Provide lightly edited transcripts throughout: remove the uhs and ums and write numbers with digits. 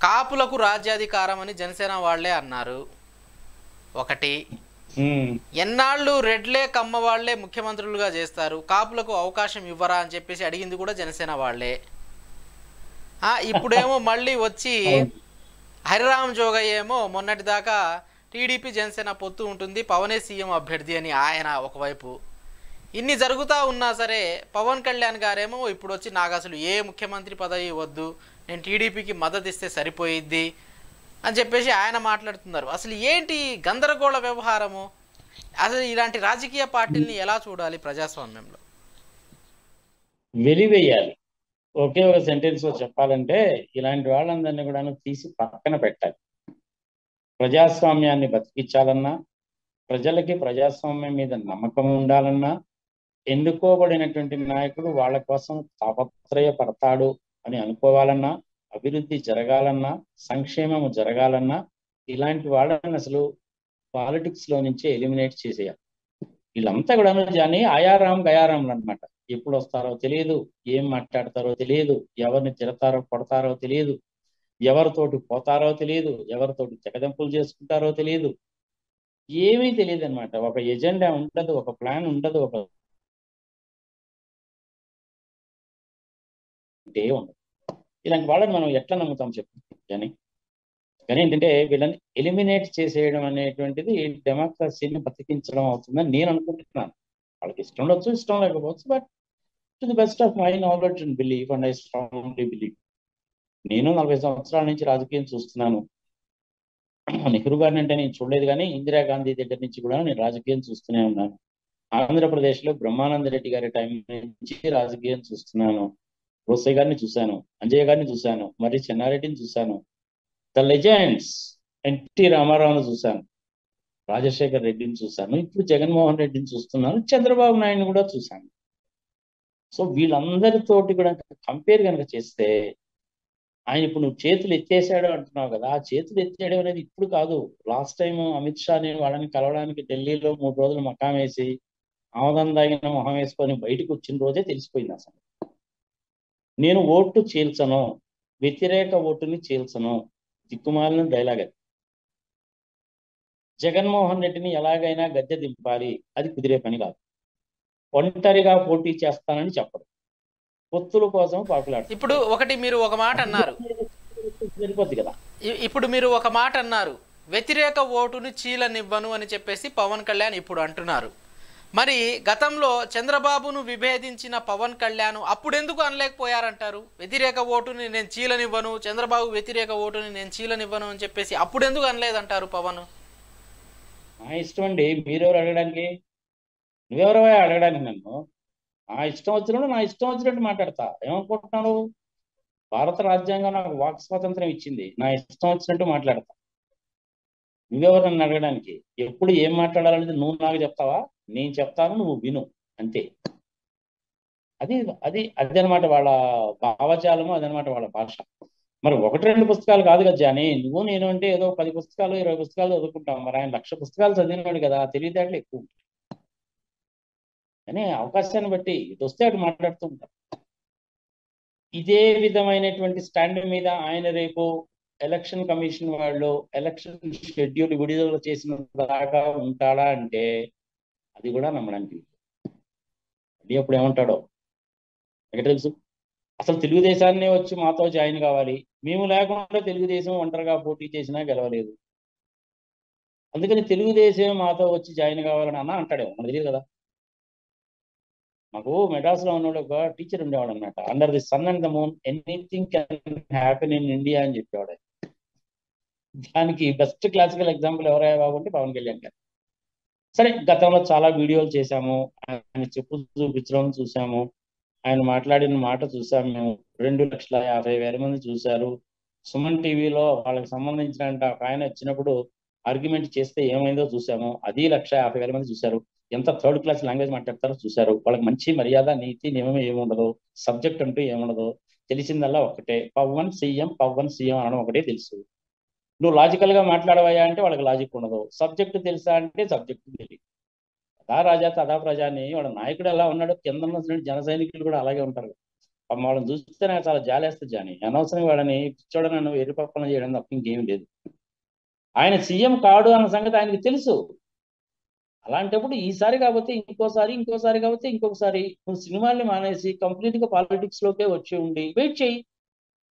కాపులకు రాజ్యాధికారం అని జనసేన వాళ్లే అన్నారు. ఒకటి, ఎన్నాళ్ళు రెడ్లే కమ్మ వాళ్లే ముఖ్యమంత్రులుగా చేస్తారు, కాపులకు అవకాశం ఇవ్వరా అని చెప్పేసి అడిగింది కూడా జనసేన వాళ్లే. ఇప్పుడేమో మళ్ళీ వచ్చి హరిరామ్ జోగయ్య ఏమో మొన్నటిదాకా టీడీపీ జనసేన పొత్తు ఉంటుంది, పవనే సీఎం అభ్యర్థి అని ఆయన ఒకవైపు. ఇన్ని జరుగుతూ ఉన్నా సరే పవన్ కళ్యాణ్ గారేమో ఇప్పుడు వచ్చి నాకు అసలు ఏ ముఖ్యమంత్రి పదవి వద్దు, నేను టీడీపీకి మద్దతు ఇస్తే సరిపోయిద్ది అని చెప్పేసి ఆయన మాట్లాడుతున్నారు. అసలు ఏంటి గందరగోళ వ్యవహారము? అసలు ఇలాంటి రాజకీయ పార్టీల్ని ఎలా చూడాలి ప్రజాస్వామ్యంలో? వెలివేయాలి. ఒకే ఒక సెంటెన్స్ లో చెప్పాలంటే ఇలాంటి వాళ్ళందరినీ కూడా తీసి పక్కన పెట్టాలి. ప్రజాస్వామ్యాన్ని బతికించాలన్నా, ప్రజలకి ప్రజాస్వామ్యం మీద నమ్మకం ఉండాలన్నా, ఎన్నుకోబడినటువంటి నాయకుడు వాళ్ళ కోసం తాపత్రయపడతాడు అని అనుకోవాలన్నా, అభివృద్ధి జరగాలన్నా, సంక్షేమము జరగాలన్నా ఇలాంటి వాళ్ళని అసలు పాలిటిక్స్ లో నుంచే ఎలిమినేట్ చేసేయాలి. వీళ్ళంతా కూడా జాని ఆయారాం గయారాంలు అనమాట. ఎప్పుడు వస్తారో తెలియదు, ఏం మాట్లాడతారో తెలియదు, ఎవరిని తిడతారో కొడతారో తెలియదు, ఎవరితోటి పోతారో తెలియదు, ఎవరితోటి తెగదెంపులు చేసుకుంటారో తెలియదు, ఏమీ తెలియదు అనమాట. ఒక ఎజెండా ఉండదు, ఒక ప్లాన్ ఉండదు, ఒక ఉండదు. ఇలాంటి వాళ్ళని మనం ఎట్లా నమ్ముతాం చెప్పు కానీ ఏంటంటే వీళ్ళని ఎలిమినేట్ చేసేయడం అనేటువంటిది డెమోక్రసీని బతికించడం అవుతుందని నేను అనుకుంటున్నాను. వాళ్ళకి ఇష్టం ఉండొచ్చు, ఇష్టం లేకపోవచ్చు, but to the best of my knowledge and belief and I strongly believe. నేను 40 సంవత్సరాల నుంచి రాజకీయం చూస్తున్నాను. నెహ్రూ గారిని అంటే నేను చూడలేదు, కానీ ఇందిరాగాంధీ దగ్గర నుంచి కూడా నేను రాజకీయం చూస్తూనే ఉన్నాను. ఆంధ్రప్రదేశ్లో బ్రహ్మానంద రెడ్డి గారి టైం నుంచి రాజకీయం చూస్తున్నాను. రోసయ్య గారిని చూశాను, అంజయ్య గారిని చూశాను, మరి చెన్నారెడ్డిని చూశాను, ద లెజెండ్స్ ఎన్టీ రామారావును చూశాను, రాజశేఖర్ రెడ్డిని చూశాను, ఇప్పుడు జగన్మోహన్ రెడ్డిని చూస్తున్నాను, చంద్రబాబు నాయుడుని కూడా చూశాను. సో వీళ్ళందరితోటి కూడా కంపేర్ కనుక చేస్తే ఆయన ఇప్పుడు నువ్వు చేతులు ఎత్తేసాడు అంటున్నావు కదా, ఆ చేతులు ఎత్తేయడం అనేది ఇప్పుడు కాదు. లాస్ట్ టైం అమిత్ షాని వాళ్ళని కలవడానికి ఢిల్లీలో 3 రోజులు మకాం వేసి ఆమదం దాగిన మొహం వేసుకొని బయటకు వచ్చిన రోజే తెలిసిపోయింది అసలు. నేను ఓటు చీల్చను, వ్యతిరేక ఓటుని చీల్చను, దిక్కుమాలిన డైలాగ్ అది. జగన్మోహన్ రెడ్డిని ఎలాగైనా గద్దె దింపాలి, అది కుదిరే పని కాదు. ఒంటరిగా పోటీ చేస్తానని చెప్పడు, పొత్తుల కోసం పాకులాడు. ఇప్పుడు ఒకటి మీరు ఒక మాట అన్నారు, సరిపోద్ది కదా. ఇప్పుడు మీరు ఒక మాట అన్నారు, వ్యతిరేక ఓటుని చీలనివ్వను అని చెప్పేసి పవన్ కళ్యాణ్ ఇప్పుడు అంటున్నారు. మరి గతంలో చంద్రబాబును విభేదించిన పవన్ కళ్యాణ్ అప్పుడు ఎందుకు అనలేకపోయారంటారు? వ్యతిరేక ఓటుని నేను చీలనివ్వను, చంద్రబాబు వ్యతిరేక ఓటుని నేను చీలనివ్వను అని చెప్పేసి అప్పుడు ఎందుకు అనలేదంటారు పవన్? నా ఇష్టం అండి, మీరెవరు అడగడానికి? నువ్వెవరవా అడగడానికి? నన్ను నా ఇష్టం వచ్చినప్పుడు నా ఇష్టం వచ్చినట్టు మాట్లాడతా. ఏమనుకుంటున్నాను? భారత రాజ్యాంగం నాకు వాక్ స్వాతంత్రం ఇచ్చింది, నా ఇష్టం వచ్చినట్టు మాట్లాడతా. నువ్వెవరు నన్ను అడగడానికి? ఎప్పుడు ఏం మాట్లాడాలనేది నువ్వు నాకు చెప్తావా? నేను చెప్తాను, నువ్వు విను, అంతే. అది అది అదనమాట వాళ్ళ భావజాలము, అదనమాట వాళ్ళ భాష. మరి 1-2 పుస్తకాలు కాదు కదా జాని. నువ్వు నేను అంటే ఏదో 10 పుస్తకాలు 20 పుస్తకాలు చదువుకుంటాం. మరి ఆయన 1,00,000 పుస్తకాలు చదివినాడు కదా, తెలివితేటలు ఎక్కువ. కానీ అవకాశాన్ని బట్టి ఇటు వస్తే అటు మాట్లాడుతూ ఉంటాం. ఇదే విధమైనటువంటి స్టాండ్ మీద ఆయన రేపు ఎలక్షన్ కమిషన్ వాళ్ళు ఎలక్షన్ షెడ్యూల్ విడుదల చేసిన దాకా ఉంటాడా అంటే అది కూడా నమ్మడానికి అది అప్పుడు ఏమంటాడో ఎక్కడ తెలుసు. అసలు తెలుగుదేశాన్ని వచ్చి మాతో జాయిన్ కావాలి, మేము లేకుండా తెలుగుదేశం ఒంటరిగా పోటీ చేసినా గెలవలేదు, అందుకని తెలుగుదేశం మాతో వచ్చి జాయిన్ కావాలని అన్న అంటాడేమో, మనకు తెలియదు కదా. మాకు మెడ్రాస్లో ఉన్నాడు ఒక టీచర్ ఉండేవాడు అనమాట, under the sun and the moon anything can happen in India అని చెప్పేవాడు. దానికి బెస్ట్ క్లాసికల్ ఎగ్జాంపుల్ ఎవరయ్యా బాబు అంటే పవన్ కళ్యాణ్ గారు. సరే, గతంలో చాలా వీడియోలు చేశాము, ఆయన చెప్పు చూపించడం చూసాము, ఆయన మాట్లాడిన మాట చూసాము. మేము 2,50,000 మంది చూశారు. సుమన్ టీవీలో వాళ్ళకి సంబంధించిన ఒక ఆయన వచ్చినప్పుడు ఆర్గ్యుమెంట్ చేస్తే ఏమైందో చూసాము, అది 1,50,000 మంది చూశారు. ఎంత థర్డ్ క్లాస్ లాంగ్వేజ్ మాట్లాడతారో చూశారు. వాళ్ళకి మంచి మర్యాద నీతి నియమం ఏముండదు, సబ్జెక్ట్ అంటూ ఏముండదు, తెలిసిందల్లా ఒకటే పవన్ సీఎం అనడం ఒకటే తెలుసు. నువ్వు లాజికల్ గా మాట్లాడవయ్యా అంటే వాళ్ళకి లాజిక్ ఉండదు, సబ్జెక్టు తెలుసా అంటే సబ్జెక్టు తెలియదు. తదా రాజా తదా ప్రజా అని వాళ్ళ నాయకుడు ఎలా ఉన్నాడో కింద ఉన్న జన సైనికులు కూడా అలాగే ఉంటారు. వాళ్ళని చూస్తే నాకు చాలా జాలేస్తుంది జాని. అనవసరంగా వాళ్ళని పిచ్చోడని నన్ను ఎరుపప్పన చేయడం తప్ప ఇంకేం లేదు. ఆయన సీఎం కాడు అన్న సంగతి ఆయనకి తెలుసు. అలాంటప్పుడు ఈసారి కాకపోతే ఇంకోసారి, ఇంకోసారి కాకపోతే ఇంకొకసారి నువ్వు సినిమాల్ని మానేసి కంప్లీట్ గా పాలిటిక్స్ లోకే వచ్చి ఉండి వెయిట్ చేయి.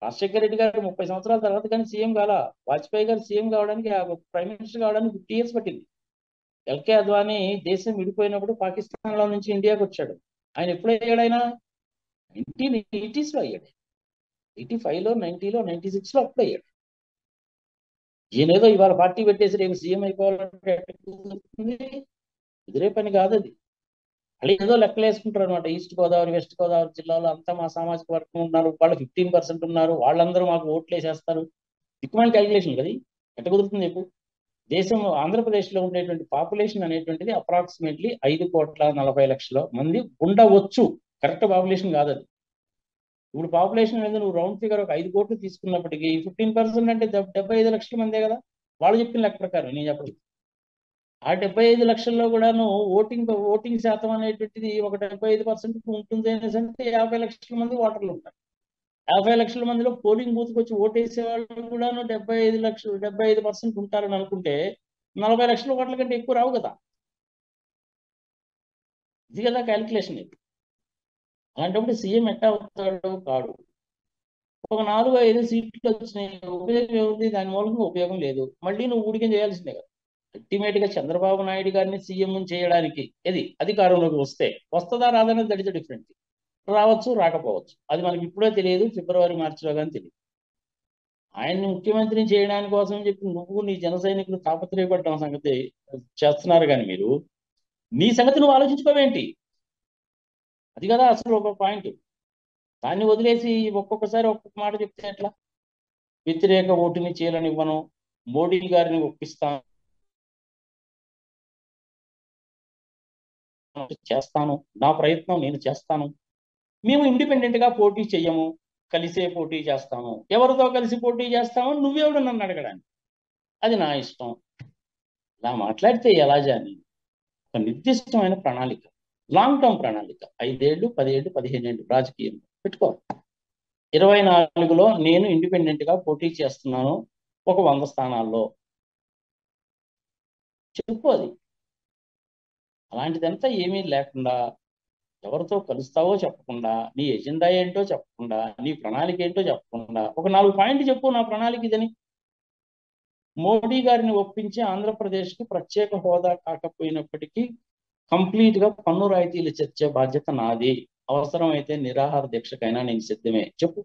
రాజశేఖర రెడ్డి గారు 30 సంవత్సరాల తర్వాత కానీ సీఎం కాల. వాజ్పేయి గారు సీఎం కావడానికి, ప్రైమ్ మినిస్టర్ కావడానికి 50 years పట్టింది. ఎల్కే అద్వానీ దేశం విడిపోయినప్పుడు పాకిస్తాన్ లో నుంచి ఇండియాకి వచ్చాడు. ఆయన ఎప్పుడు అయ్యాడు? ఆయన 1980s లో అయ్యాడు. 85లో, 90లో, 96లో అప్పుడు అయ్యాడు. ఈయనేదో ఇవాళ పార్టీ పెట్టేసి రేపు సీఎం అయిపోవాలంటే కుదిరే పని కాదు అది. మళ్ళీ ఏదో లెక్కలు వేసుకుంటారు అనమాట. ఈస్ట్ గోదావరి, వెస్ట్ గోదావరి జిల్లాలో అంతా మా సామాజిక వర్గం ఉన్నారు, వాళ్ళు 15% ఉన్నారు, వాళ్ళందరూ మాకు ఓట్లు వేసేస్తారు. దిక్కుమాలి క్యాలిక్యులేషన్ కదా. ఎట్ట కుదురుతుంది చెప్పు? దేశం ఆంధ్రప్రదేశ్లో ఉండేటువంటి పాపులేషన్ అనేటువంటిది అప్రాక్సిమేట్లీ 5,40,00,000 మంది ఉండవచ్చు. కరెక్ట్ పాపులేషన్ కాదు అది. ఇప్పుడు పాపులేషన్ మీద నువ్వు రౌండ్ ఫిగర్ ఒక 5 కోట్లు తీసుకున్నప్పటికీ 15% అంటే 75 లక్షల మందే కదా. వాళ్ళు చెప్పిన లెక్క ప్రకారం, నేను చెప్పలేదు. ఆ 75 లక్షల్లో కూడాను ఓటింగ్ శాతం అనేటువంటిది ఒక 75% ఉంటుంది అనేసి అంటే 50 లక్షల మంది ఓటర్లు ఉంటారు. 50 లక్షల మందిలో పోలింగ్ బూత్కి వచ్చి ఓటేసే వాళ్ళు కూడాను 75% ఉంటారని అనుకుంటే 40 లక్షల ఓట్ల కంటే ఎక్కువ రావు కదా. ఇది కదా క్యాలిక్యులేషన్. ఇది అలాంటప్పుడు సీఎం ఎట్టా అవుతాడు? కాడు. ఒక 4-5 సీట్లు వచ్చినాయి, ఉపయోగం ఏముంది? దాని మూలంగా ఉపయోగం లేదు. మళ్ళీ నువ్వు ఊడికం చేయాల్సిందే కదా. అల్టిమేట్ గా చంద్రబాబు నాయుడు గారిని సీఎం చేయడానికి ఇది అధికారంలోకి వస్తుందా రాదనేది దట్ ఇస్ డిఫరెంట్. రావచ్చు, రాకపోవచ్చు. అది మనకి ఇప్పుడే తెలియదు, ఫిబ్రవరి, మార్చిలో కానీ తెలియదు. ఆయన్ని ముఖ్యమంత్రిని చేయడానికి కోసం చెప్పి నువ్వు నీ జన సైనికులు తాపత్రయపడ్డం సంగతి చేస్తున్నారు. కానీ మీరు నీ సంగతి నువ్వు ఆలోచించుకోవేంటి? అది కదా అసలు ఒక పాయింట్. దాన్ని వదిలేసి ఒక్కొక్కసారి ఒక్కొక్క మాట చెప్తే ఎట్లా? వ్యతిరేక ఓటుని చీలనివ్వను, మోడీ గారిని ఒప్పిస్తాను, చేస్తాను, నా ప్రయత్నం నేను చేస్తాను, మేము ఇండిపెండెంట్ గా పోటీ చెయ్యము, కలిసే పోటీ చేస్తాము. ఎవరితో కలిసి పోటీ చేస్తామో నువ్వెవడు నన్ను అడగడానికి? అది నా ఇష్టం. ఇలా మాట్లాడితే ఎలా జాని? ఒక నిర్దిష్టమైన ప్రణాళిక, లాంగ్ టర్మ్ ప్రణాళిక, 5 ఏళ్ళు, 10 ఏళ్ళు, 15 ఏళ్ళు రాజకీయం పెట్టుకో. 24లో నేను ఇండిపెండెంట్ గా పోటీ చేస్తున్నాను ఒక 100 స్థానాల్లో చెప్పు. అది అలాంటిదంతా ఏమీ లేకుండా, ఎవరితో కలుస్తావో చెప్పకుండా, నీ ఎజెండా ఏంటో చెప్పకుండా, నీ ప్రణాళిక ఏంటో చెప్పకుండా ఒక 4 పాయింట్లు చెప్పు, నా ప్రణాళిక ఇదని. మోడీ గారిని ఒప్పించి ఆంధ్రప్రదేశ్కి ప్రత్యేక హోదా కాకపోయినప్పటికీ కంప్లీట్ గా పన్ను రాయితీలు తెచ్చే బాధ్యత నాది. అవసరమైతే నిరాహార దీక్షకైనా నేను సిద్ధమే. చెప్పు.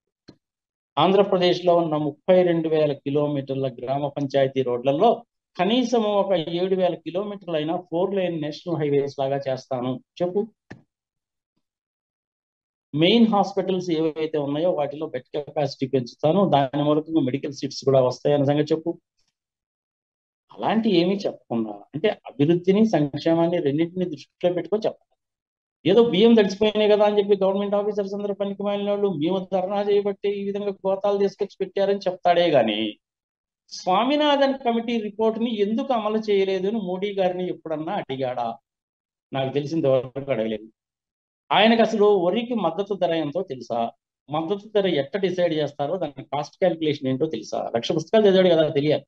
ఆంధ్రప్రదేశ్లో ఉన్న 32,000 కిలోమీటర్ల గ్రామ పంచాయతీ రోడ్లలో కనీసం ఒక 7,000 కిలోమీటర్లైనా 4 lane నేషనల్ హైవేస్ లాగా చేస్తాను. చెప్పు. మెయిన్ హాస్పిటల్స్ ఏవైతే ఉన్నాయో వాటిలో బెడ్ కెపాసిటీ పెంచుతాను, దాని మూలకంగా మెడికల్ సీట్స్ కూడా వస్తాయన్న సంగతి చెప్పు. అలాంటి ఏమీ చెప్పకుండా, అంటే అభివృద్ధిని, సంక్షేమాన్ని రెండింటిని దృష్టిలో పెట్టుకొని చెప్పాలి. ఏదో బియ్యం తడిచిపోయినాయి కదా అని చెప్పి గవర్నమెంట్ ఆఫీసర్స్ అందరూ పనికి మాలిన వాళ్ళు మేము ధర్నా చేయబట్టి ఈ విధంగా గోతాలు తీసుకొచ్చి పెట్టారని చెప్తాడే గాని స్వామినాథన్ కమిటీ రిపోర్ట్ ని ఎందుకు అమలు చేయలేదు అని మోడీ గారిని ఎప్పుడన్నా అడిగాడా? నాకు తెలిసింది ఎవరికి అడగలేదు. ఆయనకు అసలు వరికి మద్దతు ధర ఎంతో తెలుసా? మద్దతు ధర ఎట్ట డిసైడ్ చేస్తారో దాని కాస్ట్ క్యాలిక్యులేషన్ ఏంటో తెలుసా? 1,00,000 పుస్తకాలు చదివాడు కదా, తెలియాలి.